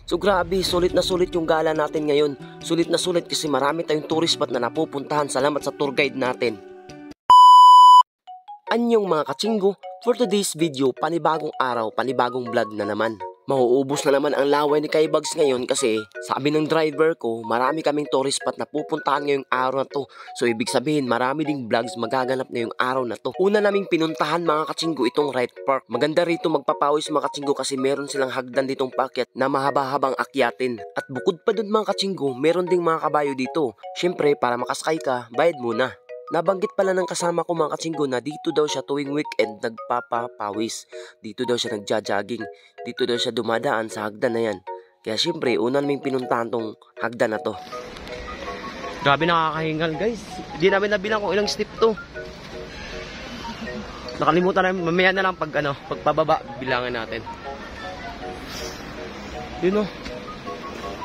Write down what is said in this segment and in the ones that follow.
So grabe, sulit na sulit yung gala natin ngayon. Sulit na sulit kasi marami tayong tourist spot na napupuntahan. Salamat sa tour guide natin. Anyong mga kachinggo, for today's video, panibagong araw, panibagong vlog na naman. Mauubos na naman ang laway ni Kaibags ngayon kasi sabi ng driver ko, marami kaming tourist spot na pupuntahan ngayong araw na to. So ibig sabihin, marami ding vlogs magaganap ngayong araw na to. Una naming pinuntahan mga kachinggo itong Wright Park. Maganda rito magpapawis mga kachinggo kasi meron silang hagdan ditong paakyat na mahaba-habang akyatin. At bukod pa dun mga kachinggo, meron ding mga kabayo dito. Syempre para makasakay ka, bayad muna. Nabanggit pala ng kasama ko mga kachinggo na dito daw siya tuwing weekend nagpapapawis. Dito daw siya nagja-jogging. Dito daw siya dumadaan sa hagdan na yan. Kaya syempre, una naming pinuntahan tong hagdan na to. Grabe nakakahingal guys. Hindi namin nabilang kung ilang step to. Nakalimutan namin, mamaya na lang pagpababa, bilangin natin. Yun o.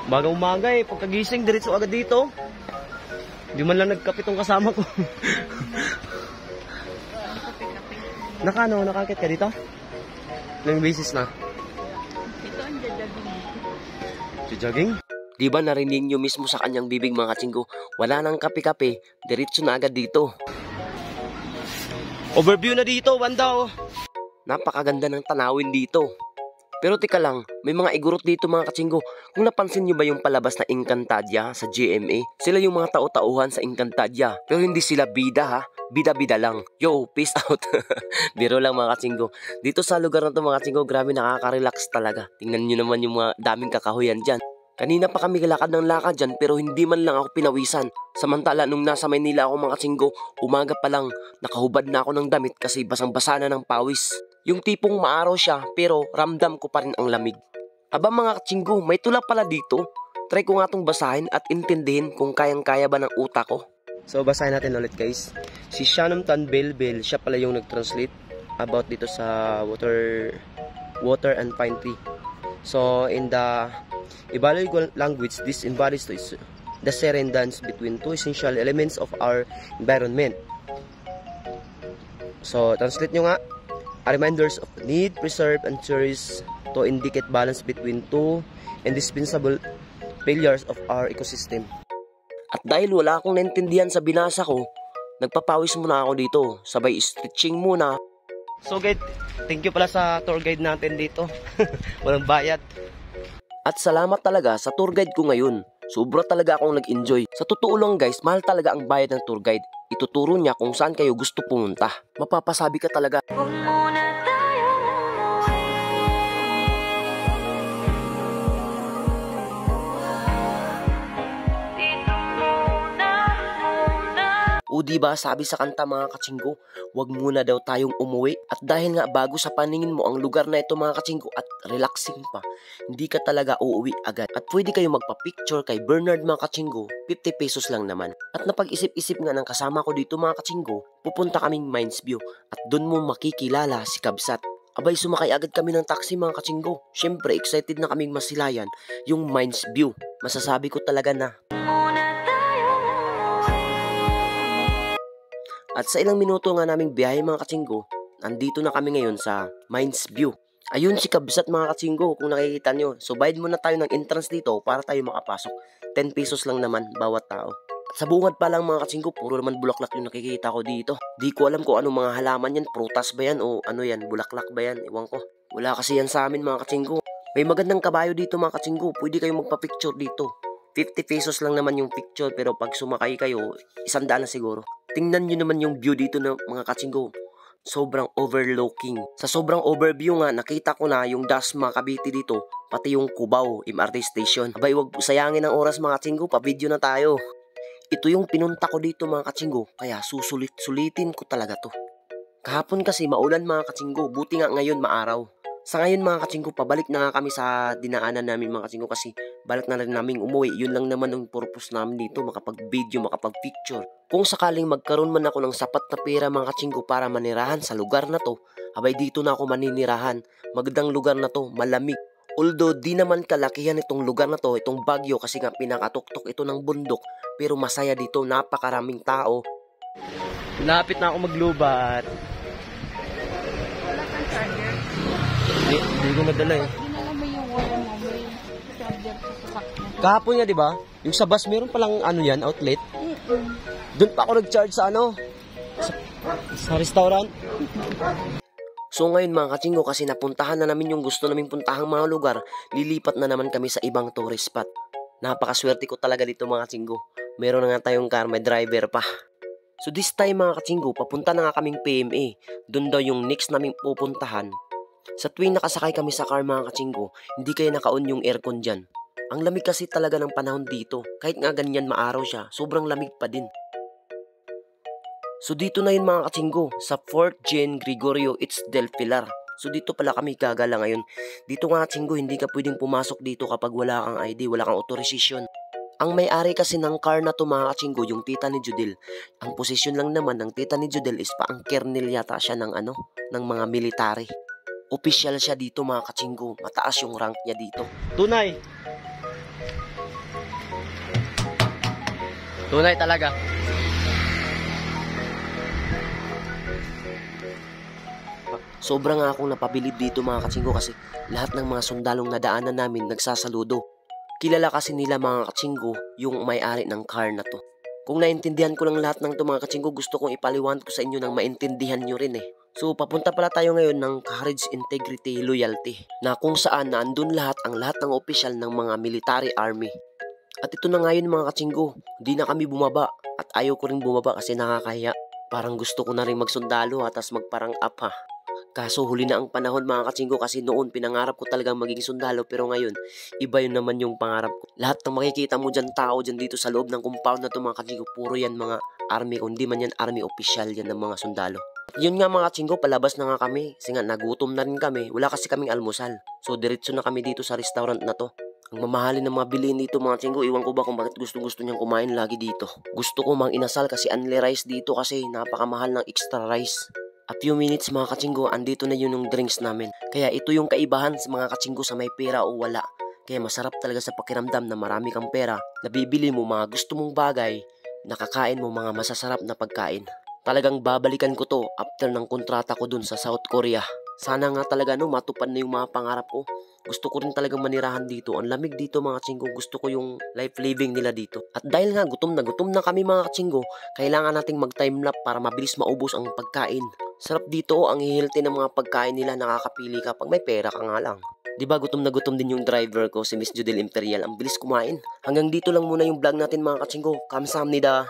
Baga umaga pagkagising, diretso agad dito. Di man lang nagkape tong kasama ko. Nakakit ka dito? Ilang beses na? Ito ang jogging. Jogging? Di ba narinig nyo mismo sa kanyang bibig mga kachinggo? Wala nang kape-kape, diretso na agad dito. Overview na dito, banda oh. Napakaganda ng tanawin dito. Pero tika lang, may mga igurot dito mga kachinggo. Kung napansin nyo ba yung palabas na Encantadia sa GMA? Sila yung mga tao-tauhan sa Encantadia. Pero hindi sila bida ha. Bida-bida lang. Yo, peace out. Biro lang mga kachinggo. Dito sa lugar na to mga kachinggo, grabe nakaka-relax talaga. Tingnan nyo naman yung mga daming kakahuyan dyan. Kanina pa kami lakad ng lakad dyan pero hindi man lang ako pinawisan. Samantala nung nasa Maynila ako mga kachinggo, umaga pa lang nakahubad na ako ng damit kasi basang-basa na ng pawis. Yung tipong maaraw siya pero ramdam ko pa rin ang lamig. Aba mga kachinggo, may tula pala dito. Try ko nga itong basahin at intindihin kung kayang-kaya ba ng utak ko. So basahin natin ulit guys. Si Shannon Tan Belbel, siya pala yung nag-translate about dito sa water and pine tree. So in the Ibaloi language, this embodies the serene dance between two essential elements of our environment. So translate nyo nga. Reminders of the need, preserve, and cherish to indicate balance between two indispensable pillars of our ecosystem. At dahil wala akong naintindihan sa binasa ko, nagpapawis muna ako dito. Sabay stretching muna. So guys, thank you pala sa tour guide natin dito. Walang bayad. At salamat talaga sa tour guide ko ngayon. Sobra talaga akong nag-enjoy. Sa totoo lang guys, mahal talaga ang bayad ng tour guide. Ituturo niya kung saan kayo gusto pumunta. Mapapasabi ka talaga. O diba sabi sa kanta mga kachinggo, wag muna daw tayong umuwi. At dahil nga bago sa paningin mo ang lugar na ito mga kachinggo at relaxing pa, hindi ka talaga uuwi agad. At pwede kayo magpa-picture kay Bernard mga kachinggo, 50 pesos lang naman. At napag-isip-isip nga ng kasama ko dito mga kachinggo, pupunta kaming Mines View at doon mo makikilala si Kabsat. Abay sumakay agad kami ng taxi mga kachinggo. Syempre excited na kaming masilayan yung Mines View. Masasabi ko talaga na. At sa ilang minuto nga naming biyahe mga kachinggo, nandito na kami ngayon sa Mines View. Ayun si Kabsat mga kachinggo kung nakikita nyo. So bayad muna tayo ng entrance dito para tayo makapasok. 10 pesos lang naman bawat tao. Sa bungad pa lang mga kachinggo, puro naman bulaklak yung nakikita ko dito. Di ko alam kung anong mga halaman yan, prutas ba yan o ano yan, bulaklak ba yan, iwan ko. Wala kasi yan sa amin mga kachinggo. May magandang kabayo dito mga kachinggo, pwede kayong magpa-picture dito. 50 pesos lang naman yung picture pero pag sumakay kayo, 100 na siguro. Tingnan nyo naman yung view dito ng mga kachinggo. Sobrang overlooking. Sa sobrang overview nga, nakita ko na yung Dasma Cavite dito, pati yung Cubao MRT station. Abay, wag sayangin ang oras mga kachinggo, pa-video na tayo. Ito yung pinunta ko dito mga kachinggo, kaya susulit-sulitin ko talaga to. Kahapon kasi maulan mga kachinggo, buti nga ngayon maaraw. Sa ngayon mga kachinggo, pabalik na nga kami sa dinaanan namin mga kachinggo kasi balik na rin namin umuwi. Yun lang naman ang purpose namin dito, makapag-video, makapag-picture. Kung sakaling magkaroon man ako ng sapat na pera mga kachinggo para manirahan sa lugar na to, abay dito na ako maninirahan. Magandang lugar na to, malamig. Although di naman kalakihan itong lugar na to, itong Baguio kasi nga pinakatuktok ito ng bundok. Pero masaya dito, napakaraming tao. Lapit na ako maglubat. Wala kang charger. Hindi ko madala eh. Ginala mo yung wala mo. charger sa sasakyan. Kahapon nga, di ba? Yung sa bus, meron palang ano yan, outlet. Doon pa ako nag-charge sa ano? Sa restaurant. So ngayon mga kachinggo, kasi napuntahan na namin yung gusto naming puntahang mga lugar, lilipat na naman kami sa ibang tourist spot. Napakaswerte ko talaga dito mga kachinggo. Meron na nga tayong car, may driver pa. So this time mga kachinggo, papunta na nga kaming PMA. Doon daw yung next naming pupuntahan. Sa tuwing nakasakay kami sa car mga kachinggo, hindi kayo naka-on yung aircon dyan. Ang lamig kasi talaga ng panahon dito. Kahit nga ganyan maaraw siya, sobrang lamig pa din. So dito na yun mga kachinggo, sa Fort Jean Gregorio It's del Pilar. So dito pala kami gagala ngayon. Dito nga kachinggo, hindi ka pwedeng pumasok dito kapag wala kang ID, wala kang authorization. Ang may-ari kasi ng car na to mga kachinggo, yung tita ni Judel. Ang posisyon lang naman ng tita ni Judel is pa ang kernel yata siya ng ng mga military. Official siya dito mga kachinggo. Mataas yung rank niya dito. Tunay! Tunay talaga. Sobra nga akong napabilib dito mga kachinggo kasi lahat ng mga sundalong nadaanan namin nagsasaludo. Kilala kasi nila mga kachinggo yung may-ari ng car na to. Kung naintindihan ko lang lahat ng to mga kachinggo, gusto kong ipaliwanag ko sa inyo nang maintindihan nyo rin eh. So, papunta pala tayo ngayon ng Courage, Integrity, Loyalty na kung saan naandun lahat ng opisyal ng mga military army. At ito na ngayon mga kachinggo, hindi na kami bumaba at ayaw ko rin bumaba kasi nakakahiya. Parang gusto ko na rin magsundalo at tas magparang up ha. Kaso huli na ang panahon mga kachinggo kasi noon pinangarap ko talagang maging sundalo pero ngayon iba yun naman yung pangarap ko. Lahat ng makikita mo dyan tao dyan dito sa loob ng compound na to mga kachinggo, puro yan mga army, kundi man yan army official yan ng mga sundalo. Yun nga mga kachinggo, palabas na nga kami kasi nga nagutom na rin kami, wala kasi kaming almusal. So diretso na kami dito sa restaurant na to. Ang mamahalin ng mga bilihin dito mga kachinggo, iwan ko ba kung bakit gusto niyang kumain lagi dito. Gusto ko mang inasal kasi only rice dito kasi napakamahal ng extra rice. A few minutes mga kachinggo, andito na yun yung drinks namin. Kaya ito yung kaibahan sa mga kachinggo sa may pera o wala. Kaya masarap talaga sa pakiramdam na marami kang pera, nabibili mo mga gusto mong bagay, nakakain mo mga masasarap na pagkain. Talagang babalikan ko to after ng kontrata ko dun sa South Korea. Sana nga talaga matupad na yung mga pangarap ko. Gusto ko rin talagang manirahan dito. Ang lamig dito mga kachinggo. Gusto ko yung life living nila dito. At dahil nga gutom na kami mga kachinggo, kailangan nating mag-time lapse para mabilis maubos ang pagkain. Sarap dito, ang healthy ng mga pagkain nila, nakakapili ka pag may pera ka nga lang. Diba gutom na gutom din yung driver ko, si Miss Judel Imperial. Ang bilis kumain. Hanggang dito lang muna yung vlog natin mga kachinggo. Kamsahamnida.